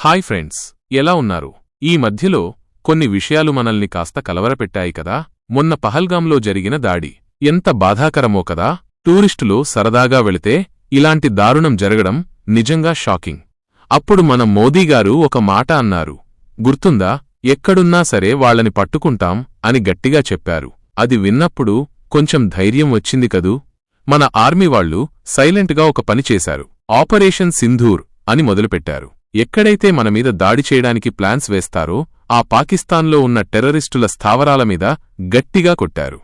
Hi friends, ఎలా ఉన్నారు? ఈ మధ్యలో కొన్ని విషయాలు మనల్ని కాస్త కలవరపెట్టాయి కదా. మొన్న పహల్గాంలో జరిగిన దాడి ఎంత బాధాకరమో కదా. టూరిస్టులు సరదాగా వెళితే ఇలాంటి దారుణం జరగడం నిజంగా షాకింగ్. అప్పుడు మన మోదీగారు ఒక మాట అన్నారు, గుర్తుందా? ఎక్కడున్నా సరే వాళ్లని పట్టుకుంటాం అని గట్టిగా చెప్పారు. అది విన్నప్పుడు కొంచెం ధైర్యం వచ్చింది కదూ. మన ఆర్మీ వాళ్లు సైలెంట్గా ఒక పని చేశారు. ఆపరేషన్ సింధూర్ అని మొదలుపెట్టారు. ఎక్కడైతే మనమీద దాడి చేయడానికి ప్లాన్స్ వేస్తారో ఆ పాకిస్తాన్లో ఉన్న టెర్రరిస్టుల స్థావరాల మీద గట్టిగా కొట్టారు.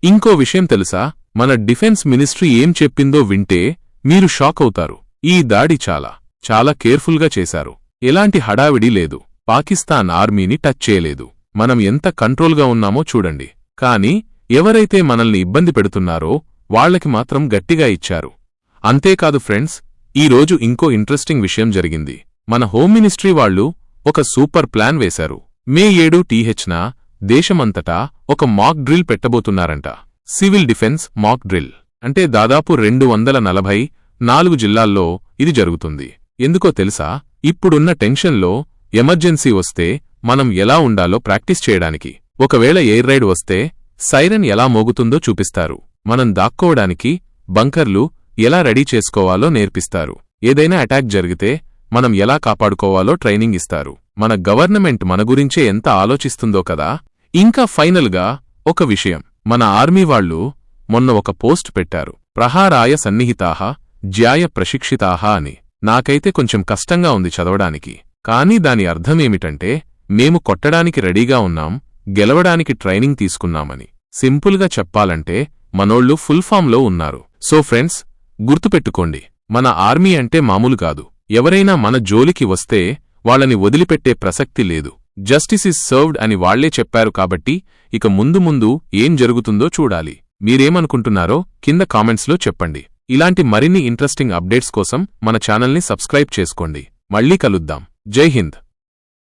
ఇంకో విషయం తెలుసా? మన డిఫెన్స్ మినిస్ట్రీ ఏం చెప్పిందో వింటే మీరు షాక్ అవుతారు. ఈ దాడి చాలా కేర్ఫుల్గా చేశారు. ఎలాంటి హడావిడి లేదు. పాకిస్తాన్ ఆర్మీని టచ్ చేయలేదు. మనం ఎంత కంట్రోల్గా ఉన్నామో చూడండి. కానీ ఎవరైతే మనల్ని ఇబ్బంది పెడుతున్నారో వాళ్లకి మాత్రం గట్టిగా ఇచ్చారు. అంతేకాదు ఫ్రెండ్స్, ఈరోజు ఇంకో ఇంట్రెస్టింగ్ విషయం జరిగింది. మన హోమ్ మినిస్ట్రీ వాళ్లు ఒక సూపర్ ప్లాన్ వేశారు. మే 7న దేశమంతటా ఒక మాక్ డ్రిల్ పెట్టబోతున్నారంట. సివిల్ డిఫెన్స్ మాక్ డ్రిల్ అంటే దాదాపు 244 జిల్లాల్లో ఇది జరుగుతుంది. ఎందుకో తెలుసా? ఇప్పుడున్న టెన్షన్లో ఎమర్జెన్సీ వస్తే మనం ఎలా ఉండాలో ప్రాక్టీస్ చేయడానికి. ఒకవేళ ఎయిర్ రైడ్ వస్తే సైరన్ ఎలా మోగుతుందో చూపిస్తారు. మనం దాక్కోవడానికి బంకర్లు ఎలా రెడీ చేసుకోవాలో నేర్పిస్తారు. ఏదైనా అటాక్ జరిగితే మనం ఎలా కాపాడుకోవాలో ట్రైనింగ్ ఇస్తారు. మన గవర్నమెంట్ మన గురించే ఎంత ఆలోచిస్తుందో కదా. ఇంకా ఫైనల్గా ఒక విషయం, మన ఆర్మీ వాళ్లు మొన్న ఒక పోస్ట్ పెట్టారు, ప్రహారాయ సన్నిహితాహ జ్యాయ ప్రశిక్షితాహ అని. నాకైతే కొంచెం కష్టంగా ఉంది చదవడానికి. కానీ దాని అర్థమేమిటంటే మేము కొట్టడానికి రెడీగా ఉన్నాం, గెలవడానికి ట్రైనింగ్ తీసుకున్నామని. సింపుల్గా చెప్పాలంటే మనోళ్లు ఫుల్ ఫామ్లో ఉన్నారు. సో ఫ్రెండ్స్, గుర్తుపెట్టుకోండి, మన ఆర్మీ అంటే మామూలు కాదు. ఎవరైనా మన జోలికి వస్తే వాళ్ళని వదిలిపెట్టే ప్రసక్తి లేదు. జస్టిస్ ఈజ్ సర్వ్డ్ అని వాళ్లే చెప్పారు. కాబట్టి ఇక ముందు ఏం జరుగుతుందో చూడాలి. మీరేమనుకుంటున్నారో కింద కామెంట్స్లో చెప్పండి. ఇలాంటి మరిన్ని ఇంట్రెస్టింగ్ అప్డేట్స్ కోసం మన ఛానల్ని సబ్స్క్రైబ్ చేసుకోండి. మళ్ళీ కలుద్దాం. జై హింద్.